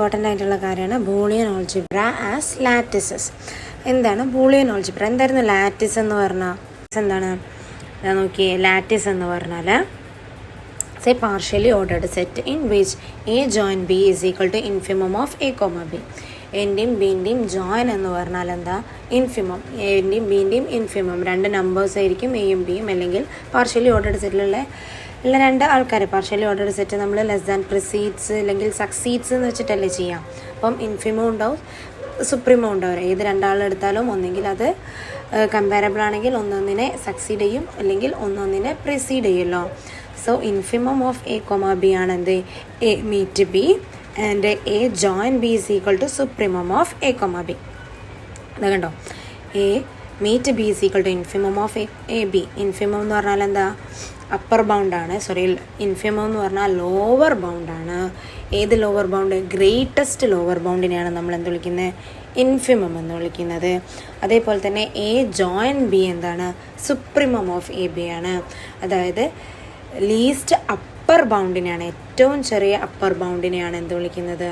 Important ആയിട്ടുള്ള കാര്യമാണ് Boolean algebra as lattices. എന്താണ് ബൂളിയൻ ഓൾജിബ്ര? എന്തായിരുന്നു ലാറ്റിസ് എന്ന് പറഞ്ഞാൽ? എന്താണ് നോക്കിയേ, ലാറ്റിസ് എന്ന് പറഞ്ഞാൽ say partially ordered set in which A join B is equal to infimum of A, B. എൻ്റെയും ബിൻ്റെയും ജോയിൻ എന്ന് പറഞ്ഞാൽ എന്താ? ഇൻഫിമം. എൻ്റെയും ബിൻ്റെയും ഇൻഫിമം രണ്ട് നമ്പേഴ്സ് ആയിരിക്കും, എയും ബിയും. അല്ലെങ്കിൽ പാർഷ്യലി ഓർഡർഡ് സെറ്റിലുള്ള രണ്ട് ആൾക്കാർ. പാർഷ്യലി ഓർഡർഡ് സെറ്റ് നമ്മൾ ലെസ് ദാൻ പ്രിസീഡ്സ് അല്ലെങ്കിൽ സക്സീഡ്സ് എന്ന് വെച്ചിട്ടല്ലേ ചെയ്യാം. അപ്പം ഇൻഫിമം ഉണ്ടാവും, സുപ്രീമോ ഉണ്ടാവും. ഏത് രണ്ടാളെടുത്താലും ഒന്നെങ്കിൽ അത് കമ്പാരബിൾ ആണെങ്കിൽ ഒന്നൊന്നിനെ സക്സീഡ് ചെയ്യും, അല്ലെങ്കിൽ ഒന്നൊന്നിനെ പ്രിസീഡ് ചെയ്യുമല്ലോ. So infimum of A comma B ആണ് എന്ത്? A meet B and A join B is equal to supremum of A comma B. അത് കണ്ടോ, A meet B is equal to infimum of A B. Infimum എന്ന് പറഞ്ഞാൽ എന്താ? Upper ബൗണ്ടാണ്. Sorry, infimum എന്ന് പറഞ്ഞാൽ lower ബൗണ്ടാണ്. ഏത് ലോവർ ബൗണ്ട്? ഗ്രേറ്റസ്റ്റ് ലോവർ ബൗണ്ടിനെയാണ് നമ്മൾ എന്ത് വിളിക്കുന്നത്? ഇൻഫിമം എന്ന് വിളിക്കുന്നത്. അതേപോലെ തന്നെ എ ജോയിൻ ബി എന്താണ്? സുപ്രീമം ഓഫ് എ ബി ആണ്. അതായത് ലീസ്റ്റ് അപ്പർ ബൗണ്ടിനെയാണ്, ഏറ്റവും ചെറിയ അപ്പർ ബൗണ്ടിനെയാണ് എന്ത് വിളിക്കുന്നത്?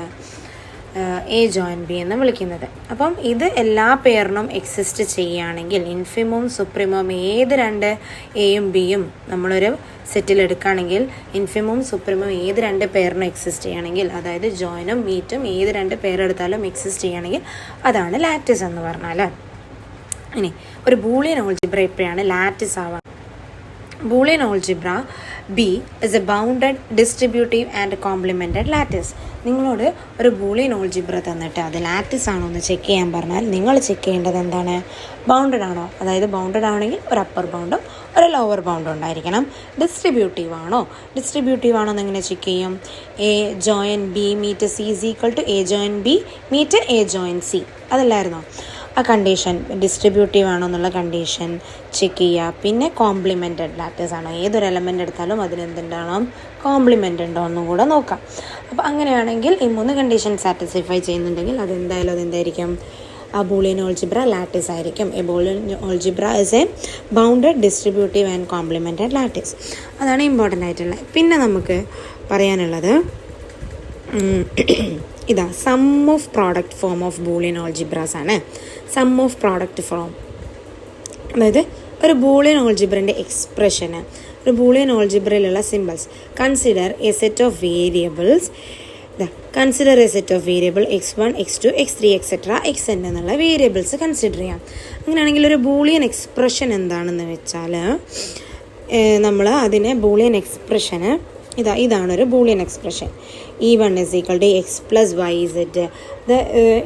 എ ജോയിൻ ബി എന്ന് വിളിക്കുന്നത്. അപ്പം ഇത് എല്ലാ പേരിനും എക്സിസ്റ്റ് ചെയ്യുകയാണെങ്കിൽ, ഇൻഫിമവും സുപ്രീമവും ഏത് രണ്ട് എയും ബിയും നമ്മളൊരു സെറ്റിൽ എടുക്കുകയാണെങ്കിൽ, ഇൻഫിമവും സുപ്രീമവും ഏത് രണ്ട് പേരിനും എക്സിസ്റ്റ് ചെയ്യുകയാണെങ്കിൽ, അതായത് ജോയിനും മീറ്റും ഏത് രണ്ട് പേരെടുത്താലും എക്സിസ്റ്റ് ചെയ്യുകയാണെങ്കിൽ അതാണ് ലാറ്റിസ് എന്ന് പറഞ്ഞാൽ. ഇനി ഒരു ബൂളിയൻ ഓൾജിബ്ര എപ്പോഴാണ് ലാറ്റിസ് ആവുക? Boolean algebra B is a bounded distributive and complemented lattice. നിങ്ങളോട് ഒരു ബൂളിയൻ ഓൾജിബ്ര തന്നിട്ട് അത് ലാറ്റിസ് ആണോ എന്ന് ചെക്ക് ചെയ്യാൻ പറഞ്ഞാൽ നിങ്ങൾ ചെക്ക് ചെയ്യേണ്ടത് എന്താണ്? ബൗണ്ടഡ് ആണോ? അതായത് ബൗണ്ടഡ് ആണെങ്കിൽ ഒരു അപ്പർ ബൗണ്ടും ഒരു ലോവർ ബൗണ്ടും ഉണ്ടായിരിക്കണം. ഡിസ്ട്രിബ്യൂട്ടീവ് ആണോ എന്ന് എങ്ങനെ ചെക്ക് ചെയ്യും? A join B meet C is equal to A join B meet A join C. അതല്ലായിരുന്നോ ആ കണ്ടീഷൻ? ഡിസ്ട്രിബ്യൂട്ടീവ് ആണോ എന്നുള്ള കണ്ടീഷൻ ചെക്ക് ചെയ്യുക. പിന്നെ കോംപ്ലിമെൻറ്റഡ് ലാറ്റിസ് ആണോ? ഏതൊരു എലമെൻ്റ് എടുത്താലും അതിനെന്തുണ്ടാവണം? കോംപ്ലിമെൻ്റ് ഉണ്ടോ എന്നും കൂടെ നോക്കാം. അപ്പോൾ അങ്ങനെയാണെങ്കിൽ ഈ മൂന്ന് കണ്ടീഷൻ സാറ്റിസ്ഫൈ ചെയ്യുന്നുണ്ടെങ്കിൽ അതെന്തായിരിക്കും? ആ ബൂളിയൻ ഓൾജിബ്ര ലാറ്റിസ് ആയിരിക്കും. A Boolean algebra is a bounded distributive and complemented lattice. അതാണ് ഇമ്പോർട്ടൻ്റ് ആയിട്ടുള്ളത്. പിന്നെ നമുക്ക് പറയാനുള്ളത് ഇതാ sum of product form of Boolean algebras ആണ്. സം ഓഫ് പ്രോഡക്റ്റ് ഫോം, അതായത് ഒരു ബൂളിയൻ ഓൾജിബ്രൻ്റെ എക്സ്പ്രഷന്, ഒരു ബൂളിയൻ ഓൾജിബ്രയിലുള്ള symbols. Consider a set of variables. Consider a set of variable x1, x2, x3 etcetera xn എന്നുള്ള വേരിയബിൾസ് കൺസിഡർ ചെയ്യാം. അങ്ങനെയാണെങ്കിൽ ഒരു ബൂളിയൻ എക്സ്പ്രഷൻ എന്താണെന്ന് വെച്ചാൽ നമ്മൾ അതിനെ ബൂളിയൻ എക്സ്പ്രഷന് ഇതാണൊരു Boolean expression. E1 is equal to x plus yz.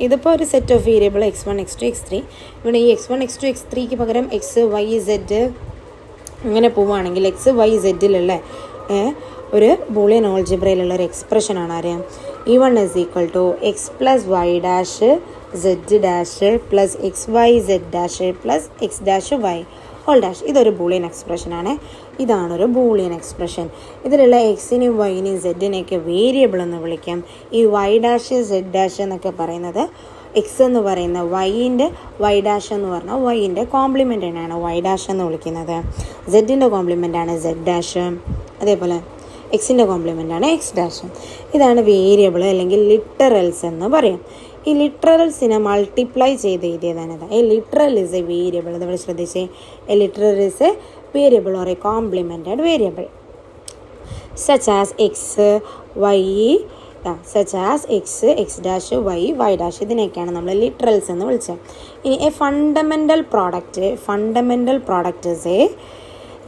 ഇതിപ്പോൾ ഒരു set of variable x1, x2, x3. ഇവിടെ ഈ x1, x2, x3ക്ക് പകരം x, y, z അങ്ങനെ പോവുകയാണെങ്കിൽ x, y, zലുള്ള ഒരു ബൂളിയൻ ഓൾജിബ്രയിലുള്ള ഒരു എക്സ്പ്രഷനാണ് അറിയാം. E1 is equal to x plus y dash z dash plus x y z dash plus x dash y whole dash. ഇതൊരു Boolean എക്സ്പ്രഷനാണ്. ഇതാണൊരു ബൂളിയൻ എക്സ്പ്രഷൻ. ഇതിലുള്ള എക്സിനെയും വൈനെയും സെഡിനെയൊക്കെ വേരിയബിൾ എന്ന് വിളിക്കാം. ഈ വൈ ഡാഷ് സെഡ് ഡാഷ് എന്നൊക്കെ പറയുന്നത് എക്സ് എന്ന് പറയുന്ന വൈൻ്റെ വൈ ഡാഷ് എന്ന് പറഞ്ഞാൽ വൈൻ്റെ കോംപ്ലിമെൻറ്റിനാണ് വൈ ഡാഷ് എന്ന് വിളിക്കുന്നത്. സെഡിൻ്റെ കോംപ്ലിമെൻ്റാണ് സെഡ് ഡാഷ്. അതേപോലെ എക്സിൻ്റെ കോംപ്ലിമെൻ്റാണ് എക്സ് ഡാഷ്. ഇതാണ് വേരിയബിൾ അല്ലെങ്കിൽ ലിറ്ററൽസ് എന്ന് പറയും. ഈ ലിറ്ററൽസിനെ മൾട്ടിപ്ലൈ ചെയ്ത് എഴുതിയതാണ്. A literal is a variable. നമ്മൾ ശ്രദ്ധിച്ചേ, a literal is a variable or a complemented variable such as x y such as x, X dash, y, y dash. ഇതിനെയൊക്കെയാണ് നമ്മൾ ലിറ്ററൽസ് എന്ന് വിളിച്ചത്. ഇനി a fundamental product is a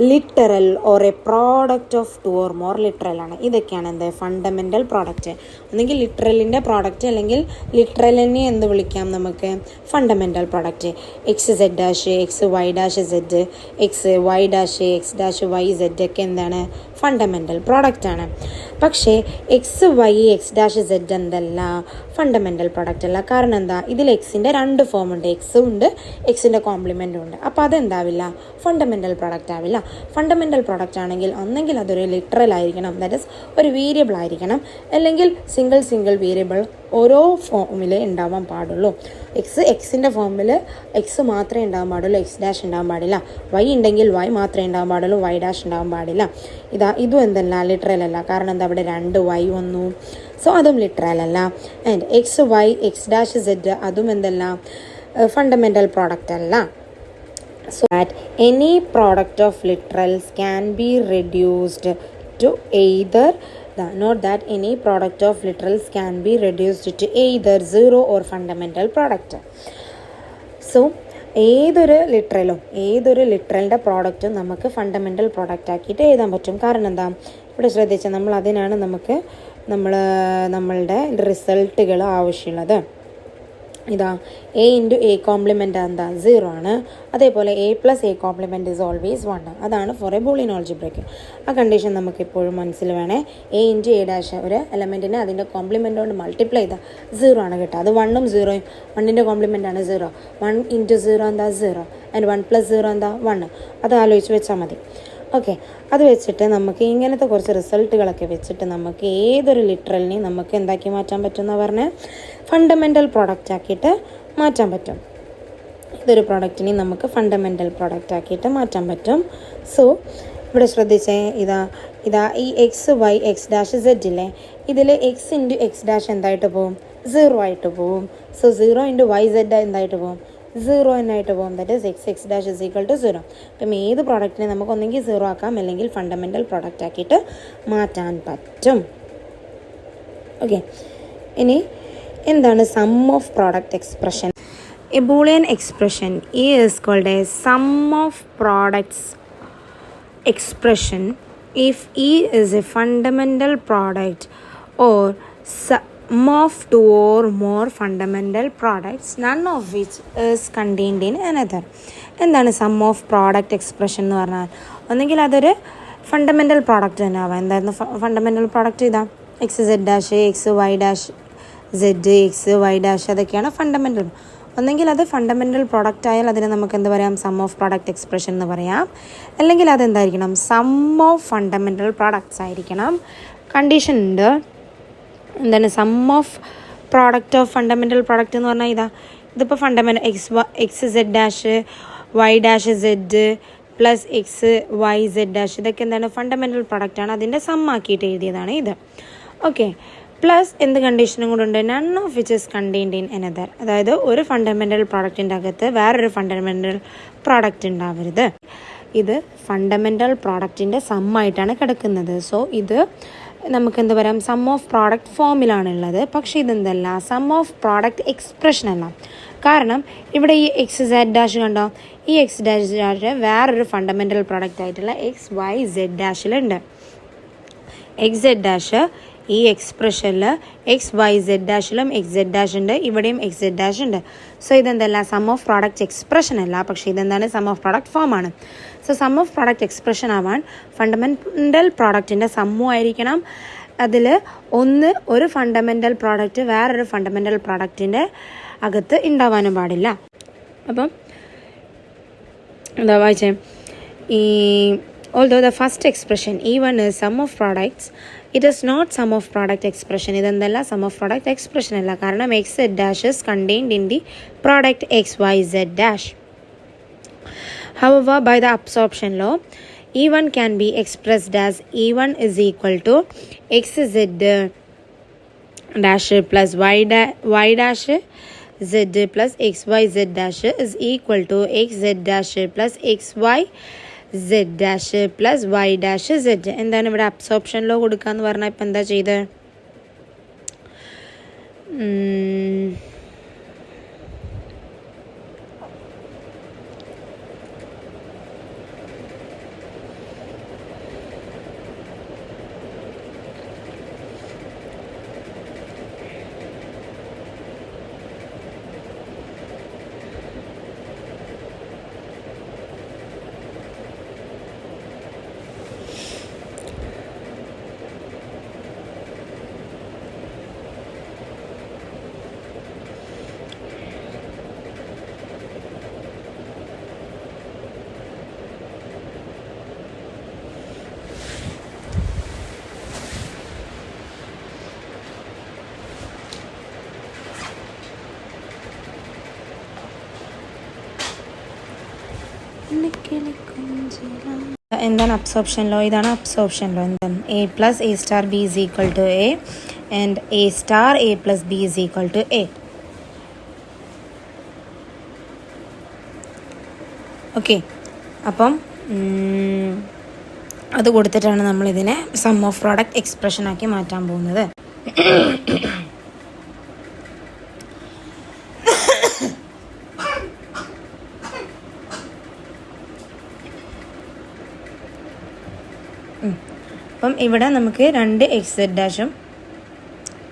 literal or a product of two or more literal ആണ്. ഇതൊക്കെയാണ് എന്ത്? Fundamental product. ഒന്നെങ്കിൽ ലിറ്ററലിൻ്റെ പ്രോഡക്റ്റ് അല്ലെങ്കിൽ ലിറ്ററലിനെ എന്ത് വിളിക്കാം നമുക്ക്? Fundamental product. X Z dash, X Y dash Z, X Y dash, X dash Y Z ഒക്കെ എന്താണ്? ഫണ്ടമെൻ്റൽ പ്രോഡക്റ്റ് ആണ്. പക്ഷേ X Y X dash Z എന്തല്ല? ഫണ്ടമെൻ്റൽ പ്രോഡക്റ്റ് അല്ല. കാരണം എന്താ? ഇതിൽ എക്സിൻ്റെ രണ്ട് ഫോം ഉണ്ട്, എക്സും ഉണ്ട് എക്സിൻ്റെ കോംപ്ലിമെൻറ്റും ഉണ്ട്. അപ്പോൾ അതെന്താവില്ല? ഫണ്ടമെൻ്റൽ പ്രോഡക്റ്റ് ആവില്ല. ഫണ്ടമെൻ്റൽ പ്രോഡക്റ്റ് ആണെങ്കിൽ ഒന്നെങ്കിൽ അതൊരു ലിറ്ററൽ ആയിരിക്കണം, ദാറ്റ് ഇസ് ഒരു വേരിയബിൾ ആയിരിക്കണം, അല്ലെങ്കിൽ സിംഗിൾ വേരിയബിൾ ഓരോ ഫോമിലേ ഉണ്ടാവാൻ പാടുള്ളൂ. എക്സിൻ്റെ ഫോമിൽ എക്സ് മാത്രമേ ഉണ്ടാകാൻ പാടുള്ളൂ, എക്സ് ഡാഷ് ഉണ്ടാകാൻ പാടില്ല. വൈ ഉണ്ടെങ്കിൽ വൈ മാത്രമേ ഉണ്ടാകാൻ പാടുള്ളൂ, വൈ ഡാഷ് ഉണ്ടാകാൻ പാടില്ല. ഇതും എന്തല്ല? ലിറ്ററൽ അല്ല. കാരണം എന്താ? അവിടെ രണ്ട് വൈ വന്നു, സോ അതും ലിറ്ററൽ അല്ല. And X Y X dash Z അതും എന്തല്ല, ഫണ്ടമെൻ്റൽ പ്രോഡക്റ്റ് അല്ല. So that any product of literals can be reduced to either not that any product of literals can be reduced to either zero or fundamental product. So ഏതൊരു ലിറ്ററലിൻ്റെ പ്രോഡക്റ്റും നമുക്ക് fundamental product ആക്കിയിട്ട് എഴുതാൻ പറ്റും. കാരണം എന്താ, ഇവിടെ ശ്രദ്ധിച്ചാൽ നമ്മൾ അതിനാണ് നമുക്ക് നമ്മളുടെ റിസൾട്ടുകൾ ആവശ്യമുള്ളത്. ഇതാ എ ഇൻറ്റു എ കോംപ്ലിമെൻ്റ് എന്താ 0 ആണ്. അതേപോലെ A plus A compliment is always 1. അതാണ് ഫോർ എ ബൂളിയൻ ആൾജിബ്രയ്ക്ക്. ആ കണ്ടീഷൻ നമുക്ക് എപ്പോഴും മനസ്സിൽ വേണേ. എ ഇൻറ്റു എ ഡാഷ് ഒരു എലമെൻറ്റിനെ അതിൻ്റെ കോംപ്ലിമെൻ്റ് കൊണ്ട് മൾട്ടിപ്ലൈ ചെയ്താൽ 0 ആണ് കിട്ടുക. അത് 1ഉം 0യും 1ൻ്റെ കോംപ്ലിമെൻ്റ് ആണ് 0. 1 ഇൻറ്റു 0 എന്താ 0 ആൻഡ് 1 പ്ലസ് 0 എന്താ 1. അത് ആലോചിച്ച് വെച്ചാൽ മതി. ഓക്കെ, അത് വെച്ചിട്ട് നമുക്ക് ഇങ്ങനത്തെ കുറച്ച് റിസൾട്ടുകളൊക്കെ വെച്ചിട്ട് നമുക്ക് ഏതൊരു ലിറ്ററലിനെയും നമുക്ക് എന്താക്കി മാറ്റാൻ പറ്റും എന്ന് പറഞ്ഞാൽ ഫണ്ടമെൻ്റൽ പ്രോഡക്റ്റ് ആക്കിയിട്ട് മാറ്റാൻ പറ്റും. ഇതൊരു പ്രോഡക്റ്റിനെയും നമുക്ക് ഫണ്ടമെൻ്റൽ പ്രോഡക്റ്റ് ആക്കിയിട്ട് മാറ്റാൻ പറ്റും. സോ ഇവിടെ ശ്രദ്ധിച്ചേ, ഇതാ ഈ X Y X dash Z ഇല്ലേ, ഇതിൽ എക്സ് ഇൻറ്റു എക്സ് ഡാഷ് എന്തായിട്ട് പോകും, 0 ആയിട്ട് പോകും. സോ 0 ഇൻറ്റു വൈ സെഡ് എന്തായിട്ട് പോകും, 0 എന്നായിട്ട് പോകും. That is X X dash is equal to 0. അപ്പം ഏത് പ്രോഡക്റ്റിനെ നമുക്ക് ഒന്നെങ്കിൽ 0 ആക്കാം അല്ലെങ്കിൽ ഫണ്ടമെൻ്റൽ പ്രോഡക്റ്റ് ആക്കിയിട്ട് മാറ്റാൻ പറ്റും. ഓക്കെ, ഇനി എന്താണ് sum of product expression? A Boolean expression is called a sum of products expression if E is a fundamental product or sum of two or more fundamental products, none of which is contained in another. എന്താണ് sum of product expression എന്ന് പറഞ്ഞാൽ? ഒന്നെങ്കിൽ അതൊരു fundamental product തന്നെ ആവാം. എന്തായിരുന്നു fundamental product? ഇതാ X Z dash X Y dash Z X Y dash അതൊക്കെയാണ് ഫണ്ടമെൻ്റൽ. ഒന്നെങ്കിൽ അത് ഫണ്ടമെൻ്റൽ പ്രോഡക്റ്റ് ആയാൽ അതിനെ നമുക്ക് എന്ത് പറയാം, സം ഓഫ് പ്രോഡക്റ്റ് എക്സ്പ്രഷൻ എന്ന് പറയാം. അല്ലെങ്കിൽ അതെന്തായിരിക്കണം, സം ഓഫ് ഫണ്ടമെൻ്റൽ പ്രോഡക്ട്സ് ആയിരിക്കണം. കണ്ടീഷൻ ഉണ്ട്. എന്താണ് sum of product of fundamental product എന്ന് പറഞ്ഞാൽ? ഇതിപ്പോൾ X Z dash Y dash Z plus X Y Z dash ഇതൊക്കെ എന്താണ് ഫണ്ടമെൻ്റൽ പ്രോഡക്റ്റാണ്. അതിൻ്റെ സം ആക്കിയിട്ട് എഴുതിയതാണ് ഇത്. ഓക്കെ, പ്ലസ് എന്ത് കണ്ടീഷനും കൂടെ ഉണ്ട്, none of which is contained in another. അതായത് ഒരു ഫണ്ടമെൻ്റൽ പ്രോഡക്റ്റിൻ്റെ അകത്ത് വേറൊരു ഫണ്ടമെൻ്റൽ പ്രോഡക്റ്റ് ഉണ്ടാവരുത്. ഇത് ഫണ്ടമെൻ്റൽ പ്രോഡക്റ്റിൻ്റെ സമ്മായിട്ടാണ് കിടക്കുന്നത്. സോ ഇത് നമുക്ക് എന്ത് പറയാം, സം ഓഫ് പ്രോഡക്റ്റ് ഫോമിലാണുള്ളത്. പക്ഷേ ഇതെന്തല്ല, സം ഓഫ് പ്രോഡക്റ്റ് എക്സ്പ്രഷൻ അല്ല. കാരണം ഇവിടെ ഈ എക്സ് സെഡ് ഡാഷ് കണ്ടോ, ഈ എക്സ് ഡാഷ് വേറൊരു ഫണ്ടമെൻ്റൽ പ്രോഡക്റ്റ് ആയിട്ടുള്ള എക്സ് വൈ സെഡ് ഡാഷിലുണ്ട്. എക്സ് സെഡ് ഡാഷ് ഈ എക്സ്പ്രഷനിൽ എക്സ് വൈ സെഡ് ഡാഷിലും എക്സ് സെഡ് ഡാഷ് ഉണ്ട്, ഇവിടെയും എക്സ് സെഡ് ഡാഷ് ഉണ്ട്. സോ ഇതെന്തല്ല, സം ഓഫ് പ്രോഡക്റ്റ് എക്സ്പ്രഷൻ അല്ല, പക്ഷേ ഇതെന്താണ്, സം ഓഫ് പ്രോഡക്റ്റ് ഫോമാണ്. So sum of product expression ആവാൻ ഫണ്ടമെൻ്റൽ പ്രോഡക്റ്റിൻ്റെ സമ്മു ആയിരിക്കണം. അതിൽ ഒരു ഫണ്ടമെൻ്റൽ പ്രോഡക്റ്റ് വേറൊരു ഫണ്ടമെൻ്റൽ പ്രോഡക്റ്റിൻ്റെ അകത്ത് ഉണ്ടാവാനും പാടില്ല. അപ്പം എന്താ വായിച്ചേ, ഈ although the first expression E1 is sum of products, it is not sum of product expression. ഇതെന്തല്ല, sum of product expression അല്ല. കാരണം x z dash is contained in the product x y z dash. However, by the absorption law, E1 can be expressed as E1 is equal to x z dash plus y dash z plus x y z dash is equal to x z dash plus x y z dash plus Y dash Z. എന്താണ് ഇവിടെ absorption law കൊടുക്കാന്ന് പറഞ്ഞാൽ ഇപ്പം എന്താ ചെയ്ത്, എന്താണ് absorption law? ഇതാണ് absorption law. എന്താണ്, A plus A star B is equal to A and a star a plus b is equal to a. Okay, അപ്പം അത് കൊടുത്തിട്ടാണ് നമ്മളിതിനെ സം ഓഫ് പ്രോഡക്റ്റ് എക്സ്പ്രഷനാക്കി മാറ്റാൻ പോകുന്നത്. അപ്പം ഇവിടെ നമുക്ക് രണ്ട് എക്സ് സെഡ് ഡാഷും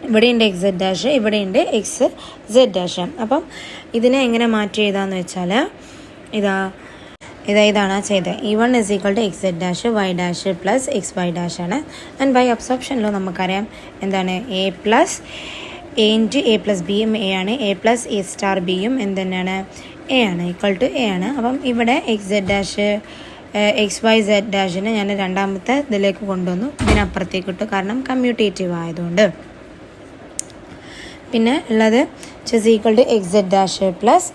ഇവിടെയുണ്ട് എക്സ് സെഡ് ഡാഷ്, ഇവിടെയുണ്ട് എക്സ് സെഡ് ഡാഷ്. അപ്പം ഇതിനെ എങ്ങനെ മാറ്റി എഴുതാമെന്ന് വെച്ചാൽ ഇതാണ് ചെയ്തത്. E1 is equal to X Z dash Y dash plus X Y dash ആണ്. ആൻഡ് ബൈ അബ്സോർപ്ഷനിലോ നമുക്കറിയാം എന്താണ് A plus A into A plus ബിയും എ ആണ്, എ പ്ലസ് എ സ്റ്റാർ ബിയും എന്ത് തന്നെയാണ് എ ആണ്, ഈക്വൽ ടു എ ആണ്. അപ്പം ഇവിടെ x Z dash X Y z ഡാഷിനെ ഞാൻ രണ്ടാമത്തെ ഇതിലേക്ക് കൊണ്ടുവന്നു, ഇതിനപ്പുറത്തേക്ക് ഇട്ടു, കാരണം കമ്മ്യൂട്ടേറ്റീവ് ആയതുകൊണ്ട്. പിന്നെ ഉള്ളത് is equal to X Z dash plus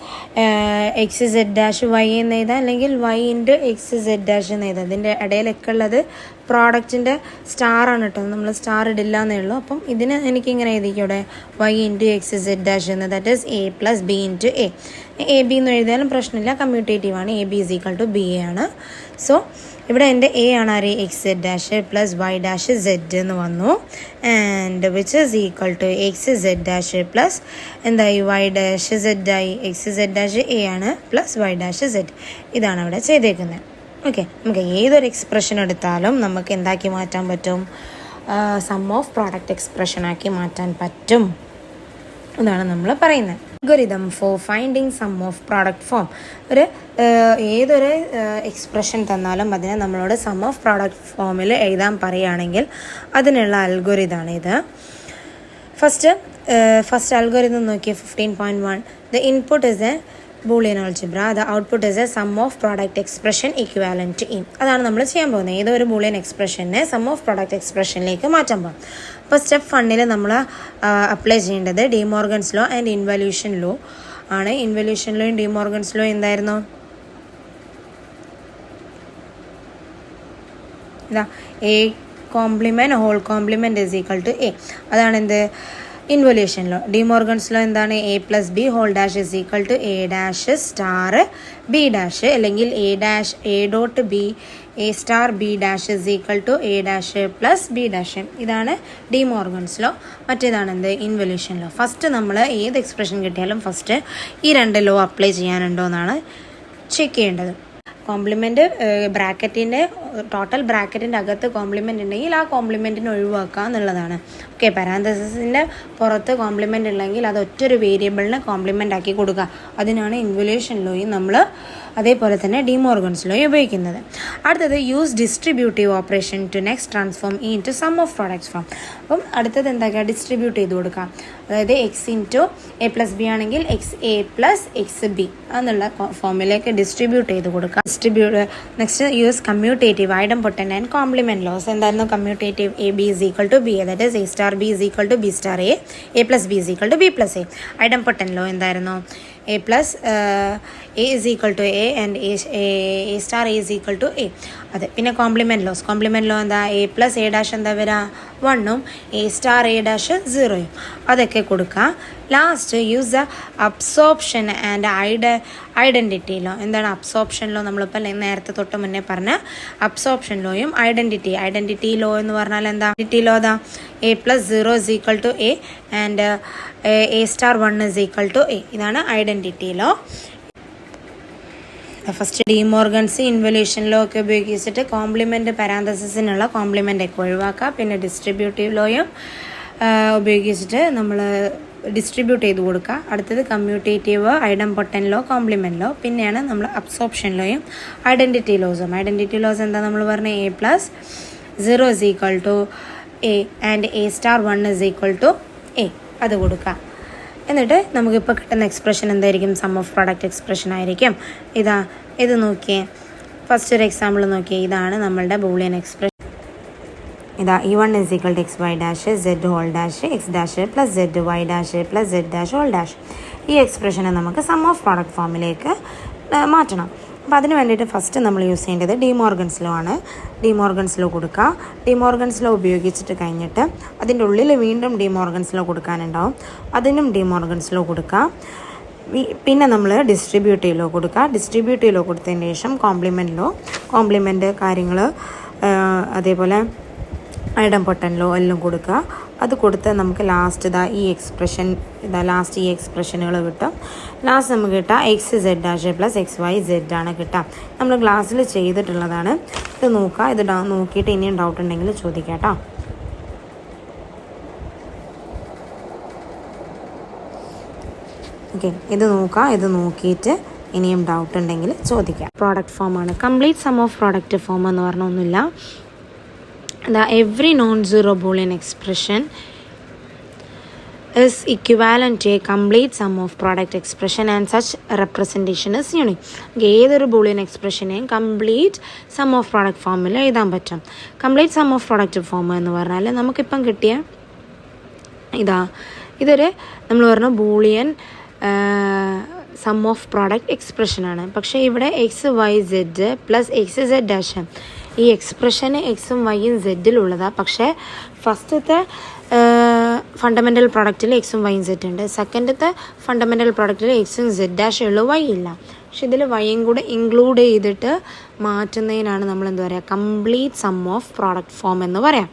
X Z dash Y എന്ന് എഴുതാം, അല്ലെങ്കിൽ Y into X Z dash എന്ന് എഴുതാം. ഇതിൻ്റെ ഇടയിലൊക്കെ ഉള്ളത് പ്രോഡക്റ്റിൻ്റെ സ്റ്റാറാണ് കേട്ടോ, നമ്മൾ സ്റ്റാർ ഇടില്ല എന്നേ ഉള്ളൂ. അപ്പം ഇതിന് എനിക്കിങ്ങനെ എഴുതിക്കും ഇവിടെ y into X Z dash എന്ന്, that is A plus B into A B എന്ന് എഴുതിയാലും പ്രശ്നമില്ല, കമ്മ്യൂട്ടേറ്റീവ് ആണ്, A B is equal to B A ആണ്. സോ ഇവിടെ എൻ്റെ എ ആണ് ആര് x Z dash plus Y dash z എന്ന് വന്നു, and which is equal to X Z dash plus എന്തായി വൈ ഡാഷ് സെഡ് ആയി, എക്സ് സെഡ് ഡാഷ് എ ആണ് പ്ലസ് വൈ ഡാഷ് സെഡ്. ഇതാണ് അവിടെ ചെയ്തേക്കുന്നത്. ഓക്കെ, നമുക്ക് ഏതൊരു എക്സ്പ്രഷൻ എടുത്താലും നമുക്ക് എന്താക്കി മാറ്റാൻ പറ്റും, സം ഓഫ് പ്രോഡക്റ്റ് എക്സ്പ്രഷനാക്കി മാറ്റാൻ പറ്റും. ഇതാണ് നമ്മൾ പറയുന്നത്. Algorithm for finding sum of product form. ഏതൊരു എക്സ്പ്രഷൻ തന്നാലും അതിനെ നമ്മളോട് സം ഓഫ് പ്രോഡക്റ്റ് ഫോമിൽ എഴുതാൻ പറയുകയാണെങ്കിൽ അതിനുള്ള അൽഗോരിതമാണ് ഇത്. ഫസ്റ്റ് അൽഗോരിതം നോക്കിയ 15.1. The input is a Boolean algebra, the output is a sum of product expression equivalent to in. അതാണ് നമ്മൾ ചെയ്യാൻ പോകുന്നത്. ഏതൊരു ബൂളിയൻ എക്സ്പ്രഷനെ സം ഓഫ് പ്രോഡക്റ്റ് എക്സ്പ്രഷനിലേക്ക് മാറ്റാൻ പോകും. അപ്പോൾ സ്റ്റെപ്പ് 1 നമ്മൾ അപ്ലൈ ചെയ്യേണ്ടത് De Morgan's law and involution law ആണ്. ഇൻവല്യൂഷൻ ലോയും ഡിമോർഗൻസ് ലോ എന്തായിരുന്നു, ഇതാ A complement whole complement is equal to A. അതാണ് എന്ത് ഇൻവല്യൂഷൻ ലോ. ഡിമോർഗൻസ് ലോ എന്താണ് A plus B whole dash is equal to A dash star B dash, അല്ലെങ്കിൽ A dot B A star B dash is equal to A dash plus B dash. ഇതാണ് De Morgan's law. മറ്റേതാണ് എന്ത് involution law. First നമ്മൾ ഏത് expression കിട്ടിയാലും first ഈ രണ്ട് law apply ചെയ്യാനുണ്ടോ എന്നാണ് ചെക്ക് ചെയ്യേണ്ടത്. കോംപ്ലിമെൻറ്റ് ബ്രാക്കറ്റിൻ്റെ ടോട്ടൽ ബ്രാക്കറ്റിൻ്റെ അകത്ത് കോംപ്ലിമെൻ്റ് ഉണ്ടെങ്കിൽ ആ കോംപ്ലിമെൻറ്റിന് ഒഴിവാക്കുക എന്നുള്ളതാണ്. ഓക്കെ, പാരാന്തസിസിൻ്റെ പുറത്ത് കോംപ്ലിമെൻ്റ് ഉണ്ടെങ്കിൽ അത് ഒറ്റൊരു വേരിയബിളിന് കോംപ്ലിമെൻ്റ് ആക്കി കൊടുക്കുക. അതിനാണ് ഇൻവല്യൂഷൻ ലോയും നമ്മൾ അതേപോലെ തന്നെ ഡിമോർഗൻസ് ലോ ഉപയോഗിക്കുന്നത്. അടുത്തത് use distributive operation to next transform into sum of products form. അപ്പം അടുത്തത് എന്താക്കുക, ഡിസ്ട്രിബ്യൂട്ട് ചെയ്ത് കൊടുക്കാം. അതായത് x into A plus B ആണെങ്കിൽ x A plus x B എന്നുള്ള ഫോമിലേക്ക് ഡിസ്ട്രിബ്യൂട്ട് ചെയ്ത് കൊടുക്കാം. Next use commutative idempotent and complement laws. എന്തായിരുന്നു commutative? A B is equal to B, that is A star B is equal to B star A plus B is equal to B plus A. Idempotent law എന്തായിരുന്നു? A plus A is equal to A and A star A is equal to A. അതെ. പിന്നെ complement law എന്താ? A plus A dash എന്താ വരിക? 1ഉം A star A dash 0യും. അതൊക്കെ കൊടുക്കുക. Last use the absorption and identity law. എന്താണ് അബ്സോർപ്ഷൻ ലോ? നമ്മളിപ്പോൾ നേരത്തെ തൊട്ട് മുന്നേ പറഞ്ഞ അബ്സോർപ്ഷൻ ലോയും ഐഡൻറ്റിറ്റി ലോ എന്ന് പറഞ്ഞാൽ എന്താ? ഐഡൻറ്റിറ്റി ലോ അതാ A plus 0 is equal to A and A star 1 is equal to A. ഇതാണ് identity law. First De Morgan's involution law ഒക്കെ ഉപയോഗിച്ചിട്ട് കോംപ്ലിമെൻറ്റ് പാരാന്തസിസിനുള്ള കോംപ്ലിമെൻ്റ് ഒക്കെ ഒഴിവാക്കുക. പിന്നെ ഡിസ്ട്രിബ്യൂട്ടീവ് ലോയും ഉപയോഗിച്ചിട്ട് നമ്മൾ ഡിസ്ട്രിബ്യൂട്ട് ചെയ്ത് കൊടുക്കുക. അടുത്തത് commutative idempotent law, complement law. പിന്നെയാണ് നമ്മൾ അബ്സോർപ്ഷൻ ലോയും ഐഡൻറ്റിറ്റി ലോസ് എന്താ നമ്മൾ പറഞ്ഞ? A plus 0 is equal to A and A star 1 is equal to A. അത് കൊടുക്കുക. എന്നിട്ട് നമുക്കിപ്പോൾ കിട്ടുന്ന എക്സ്പ്രഷൻ എന്തായിരിക്കും? സം ഓഫ് പ്രോഡക്റ്റ് എക്സ്പ്രഷൻ ആയിരിക്കും. ഇത് നോക്കിയേ, ഫസ്റ്റ് ഒരു എക്സാമ്പിൾ നോക്കിയേ. ഇതാണ് നമ്മളുടെ Boolean expression. E1 is equal to X Y dash Z whole dash X dash plus Z Y dash plus Z dash whole dash. ഈ എക്സ്പ്രഷനെ നമുക്ക് സം ഓഫ് പ്രോഡക്റ്റ് ഫോമിലേക്ക് മാറ്റണം. അപ്പോൾ അതിന് വേണ്ടിയിട്ട് ഫസ്റ്റ് നമ്മൾ യൂസ് ചെയ്യേണ്ടത് ഡിമോർഗൻസ് ലോ ആണ്. ഡിമോർഗൻസ് ലോ കൊടുക്കുക. ഡിമോർഗൻസ് ലോ ഉപയോഗിച്ചിട്ട് കഴിഞ്ഞിട്ട് അതിൻ്റെ ഉള്ളിൽ വീണ്ടും ഡിമോർഗൻസ് ലോ കൊടുക്കാനുണ്ടാവും. അതിനും ഡിമോർഗൻസ് ലോ കൊടുക്കുക. പിന്നെ നമ്മൾ ഡിസ്ട്രിബ്യൂട്ടീവ് ലോ കൊടുക്കുക. ഡിസ്ട്രിബ്യൂട്ടീവ് ലോ കൊടുത്തതിന് ശേഷം കോംപ്ലിമെൻറ്റ് ലോ, കോംപ്ലിമെൻറ്റ് കാര്യങ്ങൾ, അതേപോലെ ഐഡംപൊട്ടൻ്റ് ലോ എല്ലാം കൊടുക്കുക. അത് കൊടുത്ത് നമുക്ക് ലാസ്റ്റ് ലാസ്റ്റ് ഈ എക്സ്പ്രഷനുകൾ കിട്ടും. ലാസ്റ്റ് നമുക്ക് കിട്ടുക XZ' പ്ലസ് XYZ ആണ് കിട്ടുക. നമ്മൾ ക്ലാസ്സിൽ ചെയ്തിട്ടുള്ളതാണ്. ഇത് നോക്കുക. ഇത് നോക്കിയിട്ട് ഇനിയും ഡൗട്ട് ഉണ്ടെങ്കിൽ ചോദിക്കാം കേട്ടോ. ഓക്കെ, ഇത് നോക്കുക. ഇത് നോക്കിയിട്ട് ഇനിയും ഡൗട്ട് ഉണ്ടെങ്കിൽ ചോദിക്കാം. പ്രോഡക്റ്റ് ഫോമാണ്. Complete sum of product form എന്ന് പറഞ്ഞ ഒന്നുമില്ല. Every non-zero Boolean expression is equivalent to a complete sum of product expression and such representation is unique. ഏതൊരു ബൂളിയൻ എക്സ്പ്രഷനെയും കംപ്ലീറ്റ് സം ഓഫ് പ്രോഡക്റ്റ് ഫോമിൽ എഴുതാൻ പറ്റും. Complete sum of product form എന്ന് പറഞ്ഞാൽ നമുക്കിപ്പം കിട്ടിയ ഇതൊരു നമ്മൾ പറഞ്ഞ ബൂളിയൻ സം ഓഫ് പ്രോഡക്റ്റ് എക്സ്പ്രഷനാണ്. പക്ഷേ ഇവിടെ XYZ പ്ലസ് XZ' ഈ എക്സ്പ്രഷന് എക്സും വൈയും സെഡിലുള്ളതാണ്. പക്ഷേ ഫസ്റ്റത്തെ ഫണ്ടമെൻ്റൽ പ്രോഡക്റ്റിൽ എക്സും വൈയും സെഡ് ഉണ്ട്. സെക്കൻഡത്തെ ഫണ്ടമെൻ്റൽ പ്രോഡക്റ്റിൽ എക്സും Z' ഉള്ളൂ, വൈ ഇല്ല. പക്ഷെ ഇതിൽ വൈയും കൂടെ ഇൻക്ലൂഡ് ചെയ്തിട്ട് മാറ്റുന്നതിനാണ് നമ്മൾ എന്താ പറയുക, complete sum of product form എന്ന് പറയാം.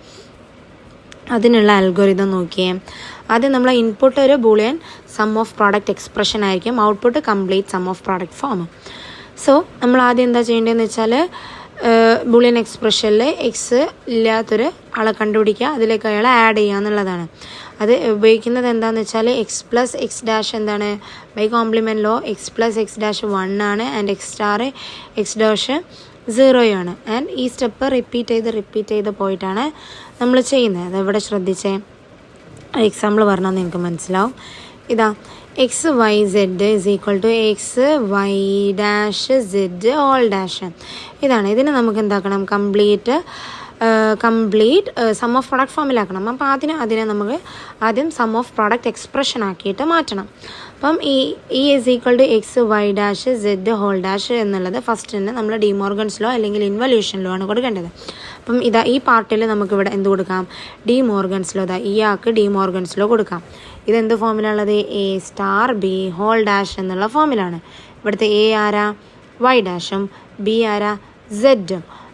അതിനുള്ള അൽഗോരിതം നോക്കിയേ. ആദ്യം നമ്മൾ ഇൻപുട്ട് ഒരു Boolean sum of product expression ആയിരിക്കും, output complete sum of product form. So നമ്മൾ ആദ്യം എന്താ ചെയ്യേണ്ടതെന്ന് വെച്ചാൽ ബൂളിയൻ എക്സ്പ്രഷനിൽ എക്സ് ഇല്ലാത്തൊരു ആളെ കണ്ടുപിടിക്കുക, അതിലേക്ക് അയാളെ ആഡ് ചെയ്യുക എന്നുള്ളതാണ്. അത് ഉപയോഗിക്കുന്നത് എന്താണെന്ന് വെച്ചാൽ എക്സ് പ്ലസ് എക്സ് ഡാഷ് എന്താണ്, by complement law X plus X dash 1 ആണ് and X star X dash 0 ആണ്. ആൻഡ് ഈ സ്റ്റെപ്പ് റിപ്പീറ്റ് ചെയ്ത് പോയിട്ടാണ് നമ്മൾ ചെയ്യുന്നത്. അതെവിടെ ശ്രദ്ധിച്ചേ, എക്സാമ്പിൾ പറഞ്ഞാൽ നിങ്ങൾക്ക് മനസ്സിലാവും. XYZ is equal to XY' Z all dash. ഇതാണ്. ഇതിന് നമുക്ക് എന്താക്കണം, കംപ്ലീറ്റ് സം ഓഫ് പ്രോഡക്റ്റ് ഫോമിലാക്കണം. അപ്പോൾ അതിനെ നമുക്ക് ആദ്യം സം ഓഫ് പ്രോഡക്റ്റ് എക്സ്പ്രഷൻ ആക്കിയിട്ട് മാറ്റണം. അപ്പം ഈ is equal to XY' Z whole dash എന്നുള്ളത് ഫസ്റ്റ് തന്നെ നമ്മൾ ഡിമോർഗൻസ് ലോ അല്ലെങ്കിൽ ഇൻവല്യൂഷൻ ലോ ആണ് കൊടുക്കേണ്ടത്. അപ്പം ഈ പാർട്ടിൽ നമുക്കിവിടെ എന്ത് കൊടുക്കാം, ഡിമോർഗൻസ് ലോ. ഈ ആൾക്ക് ഡിമോർഗൻസ് ലോ കൊടുക്കാം. ഇതെന്ത് ഫോമിലുള്ളത്, A*B ഹോൾ ഡാഷ് എന്നുള്ള ഫോമിലാണ്. ഇവിടുത്തെ A ആരാ, Y ഡാഷും B ആരാ, Z.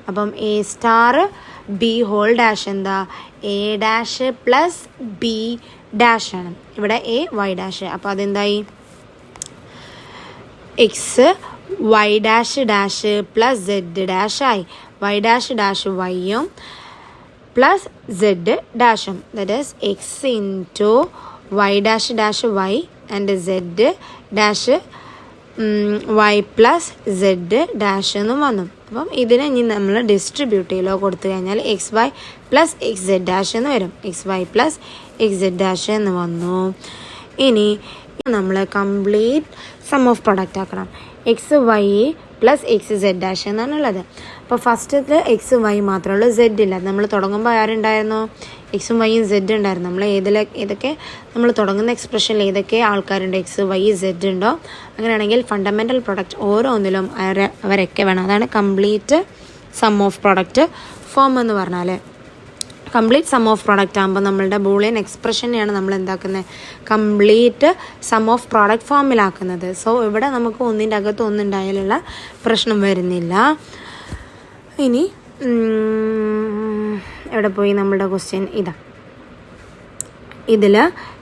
അപ്പം A*B ഹോൾ ഡാഷ് എന്താ, A' പ്ലസ് B ഡാഷ് ആണ്. ഇവിടെ A Y ഡാഷ്. അപ്പോൾ അതെന്തായി, XY' പ്ലസ് Z ഡാഷ് ആയി. Y ഡാഷ് Yയും പ്ലസ് Z ഡാഷും. That is X into Y dash Y and Z dash Y plus Z dash എന്നും വന്നു. അപ്പം ഇതിനെ ഇനി നമ്മൾ ഡിസ്ട്രിബ്യൂട്ടീവിലോ കൊടുത്തു കഴിഞ്ഞാൽ XY പ്ലസ് XZ ഡാഷ് എന്ന് വരും. XY പ്ലസ് XZ ഡാഷ് എന്ന് വന്നു. ഇനി നമ്മൾ കംപ്ലീറ്റ് സം ഓഫ് പ്രൊഡക്റ്റ് ആക്കണം. XY പ്ലസ് XZ ഡാഷ് എന്നാണുള്ളത്. അപ്പോൾ ഫസ്റ്റത്തെ XY മാത്രമേ ഉള്ളൂ, Z ഇല്ല. നമ്മൾ തുടങ്ങുമ്പോൾ ആരുണ്ടായിരുന്നു, എക്സും വൈയും Z ഉണ്ടായിരുന്നു. നമ്മൾ ഏതൊക്കെ നമ്മൾ തുടങ്ങുന്ന എക്സ്പ്രഷനിൽ ഏതൊക്കെ ആൾക്കാരുണ്ട്, XY Z ഉണ്ടോ, അങ്ങനെയാണെങ്കിൽ ഫണ്ടമെൻ്റൽ പ്രൊഡക്റ്റ് ഓരോന്നിലും അവരൊക്കെ വേണം. അതാണ് complete sum of product form എന്ന് പറഞ്ഞാൽ. കംപ്ലീറ്റ് സം ഓഫ് പ്രോഡക്റ്റ് ആകുമ്പോൾ നമ്മളുടെ ബൂളിയൻ എക്സ്പ്രഷനെയാണ് നമ്മൾ എന്താക്കുന്നത്, കംപ്ലീറ്റ് സം ഓഫ് പ്രോഡക്റ്റ് ഫോമിലാക്കുന്നത്. സോ ഇവിടെ നമുക്ക് ഒന്നിൻ്റെ അകത്ത് ഒന്നുണ്ടായാലുള്ള പ്രശ്നം വരുന്നില്ല. ഇനി എവിടെ പോയി നമ്മളുടെ ക്വസ്റ്റ്യൻ, ഇതിൽ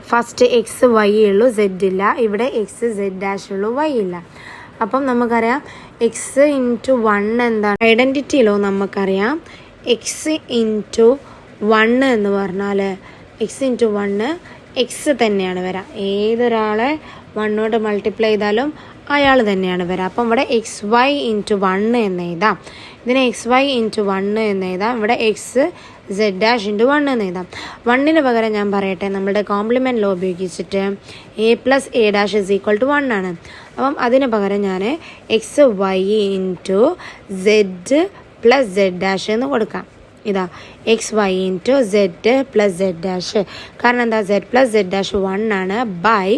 ഫസ്റ്റ് XY ഉള്ളൂ, Z ഇല്ല. ഇവിടെ XZ' ഉള്ളൂ, Y ഇല്ല. അപ്പം നമുക്കറിയാം എക്സ് ഇൻറ്റു 1 എന്താണ്, ഐഡൻറ്റിറ്റിയിലോ നമുക്കറിയാം എക്സ് ഇൻറ്റു 1 എന്ന് പറഞ്ഞാൽ എക്സ് ഇൻറ്റു 1 എക്സ് തന്നെയാണ് വരിക. ഏതൊരാളെ 1 മൾട്ടിപ്ലൈ ചെയ്താലും അയാൾ തന്നെയാണ് വരിക. അപ്പം ഇവിടെ XY ഇൻറ്റു 1 എന്ന് എഴുതാം. ഇതിനെ XY ഇൻറ്റു 1 എന്ന് എഴുതാം. ഇവിടെ XZ' ഇൻറ്റു 1 എന്ന് എഴുതാം. 1 പകരം ഞാൻ പറയട്ടെ, നമ്മുടെ കോംപ്ലിമെൻറ്റ് ലോ ഉപയോഗിച്ചിട്ട് A plus A' is equal to 1 ആണ്. അപ്പം അതിന് പകരം ഞാൻ XY into Z plus Z' എന്ന് കൊടുക്കാം. XY into Z plus Z'. കാരണം എന്താ, Z പ്ലസ് Z' 1 ആണ് by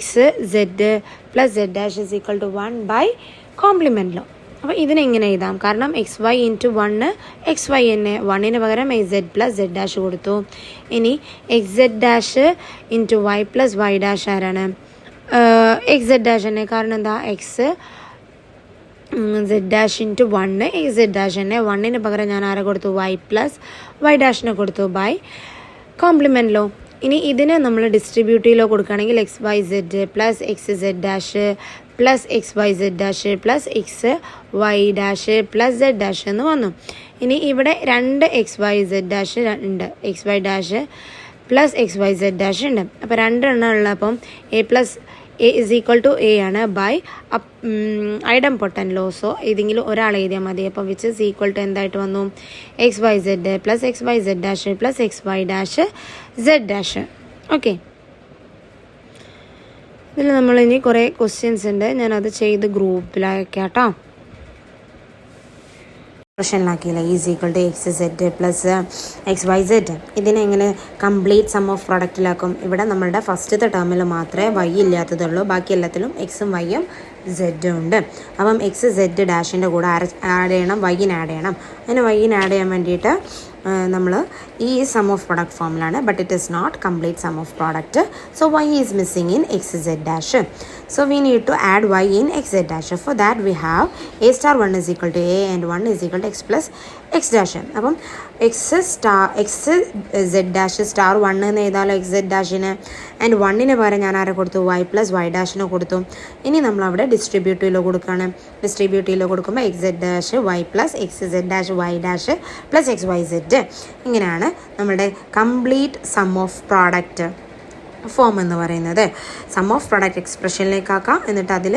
XZ plus Z' is equal to 1 by complement law. അപ്പോൾ ഇതിനെങ്ങനെ എഴുതാം? കാരണം X Y into 1 X Y തന്നെ, 1ന് പകരം X Z plus Z dash കൊടുത്തു. ഇനി X Z dash into Y plus Y dash ആരാണ്? എക്സ് സെഡ് ഡാഷ് തന്നെ. കാരണം എന്താ? X Z dash into 1 X Z dash തന്നെ. 1ന് പകരം ഞാൻ ആരെ കൊടുത്തു? വൈ പ്ലസ് വൈ ഡാഷിനെ കൊടുത്തു ബൈ കോംപ്ലിമെൻറ്റ് ലോ. ഇനി ഇതിനെ നമ്മൾ ഡിസ്ട്രിബ്യൂട്ടീവിലോ കൊടുക്കുകയാണെങ്കിൽ X Y Z plus X Z dash plus X Y Z dash plus X Y dash plus Z dash എന്ന് വന്നു. ഇനി ഇവിടെ 2 എക്സ് വൈ സെഡ് ഡാഷ് ഉണ്ട്, X Y dash plus X Y Z dash ഉണ്ട്. അപ്പോൾ 2 എണ്ണം ഉള്ളപ്പം A plus A is equal to A ആണ് ബൈ ഐഡംപൊട്ടൻറ്റ് ലോ. സോ ഏതെങ്കിലും ഒരാൾ എഴുതിയാൽ മതി. അപ്പം വിച്ച് ഇസ് ഈക്വൽ ടു എന്തായിട്ട് വന്നു? X Y Z plus X Y Z dash plus X Y dash z dash. Okay, ഇതിൽ നമ്മളിനി കുറേ ക്വസ്റ്റ്യൻസ് ഉണ്ട്, ഞാനത് ചെയ്ത് ഗ്രൂപ്പിലാക്കാട്ടോ. പ്രശ്നമില്ലാക്കിയില്ല. Is equal to X Z plus X Y z. ഇതിനെ എങ്ങനെ കംപ്ലീറ്റ് സം ഓഫ് പ്രൊഡക്റ്റിലാക്കും? ഇവിടെ നമ്മളുടെ ഫസ്റ്റത്തെ ടേമിൽ മാത്രമേ വൈ ഇല്ലാത്തതുള്ളൂ, ബാക്കി എല്ലാത്തിലും എക്സും വൈയും സെഡും ഉണ്ട്. അപ്പം എക്സ് സെഡ് ഡാഷിൻ്റെ കൂടെ ആഡ് ചെയ്യണം, വൈയിന് ആഡ് ചെയ്യണം. അതിന് വൈയിന് ആഡ് ചെയ്യാൻ വേണ്ടിയിട്ട് നമ്മൾ ഈ സം ഓഫ് പ്രൊഡക്റ്റ് ഫോമിലാണ്, but it is not complete sum of product. So Y is missing in X Z dash. So we need to add y in x z dash. For that we have a star 1 is equal to a and 1 is equal to x plus x dash. അപ്പം X Z dash star 1 എന്ന് എഴുതാലോ X Z ഡാഷിന്. And 1ന് പകരം ഞാൻ ആരെ കൊടുത്തു? Y plus Y ഡാഷിന് കൊടുത്തു. ഇനി നമ്മളവിടെ ഡിസ്ട്രിബ്യൂട്ടീവിലോ കൊടുക്കുകയാണ്. ഡിസ്ട്രിബ്യൂട്ടീവിലോ കൊടുക്കുമ്പോൾ x Z dash y plus X Z dash Y dash plus X Y z. ഇങ്ങനെയാണ് നമ്മുടെ complete sum of product form എന്ന് പറയുന്നത്. സം ഓഫ് പ്രൊഡക്റ്റ് എക്സ്പ്രഷനിലേക്കാക്കാം. എന്നിട്ട് അതിൽ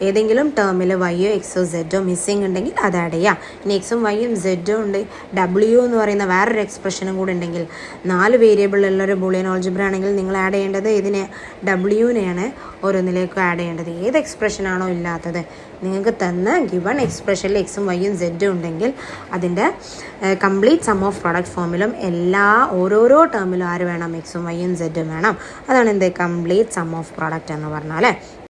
ഏതെങ്കിലും ടേമിൽ വൈയോ എക്സോ സെഡോ മിസ്സിങ് ഉണ്ടെങ്കിൽ അത് ആഡ് ചെയ്യാം. ഇനി എക്സും വൈയും സെഡും ഉണ്ട്, ഡബ്ല്യു എന്ന് പറയുന്ന വേറൊരു എക്സ്പ്രഷനും കൂടെ ഉണ്ടെങ്കിൽ, 4 വേരിയബിളുള്ളൊരു ബൂളിയൻ ആൾജിബ്ര ആണെങ്കിൽ നിങ്ങൾ ആഡ് ചെയ്യേണ്ടത് ഇതിനെ ഡബ്ല്യുവിനെയാണ് ഓരോന്നിലേക്കും ആഡ് ചെയ്യേണ്ടത്. ഏത് എക്സ്പ്രഷനാണോ ഇല്ലാത്തത്, നിങ്ങൾക്ക് തന്ന ഗിവൺ എക്സ്പ്രഷനിൽ എക്സും വൈയും സെഡും ഉണ്ടെങ്കിൽ അതിൻ്റെ കംപ്ലീറ്റ് സം ഓഫ് പ്രൊഡക്റ്റ് ഫോമിലും ഓരോരോ ടേമിലും ആര് വേണം? എക്സും വൈയും സെഡും വേണം. അതാണ് എന്ത് കംപ്ലീറ്റ് സം ഓഫ് പ്രോഡക്റ്റ് എന്ന് പറഞ്ഞാൽ.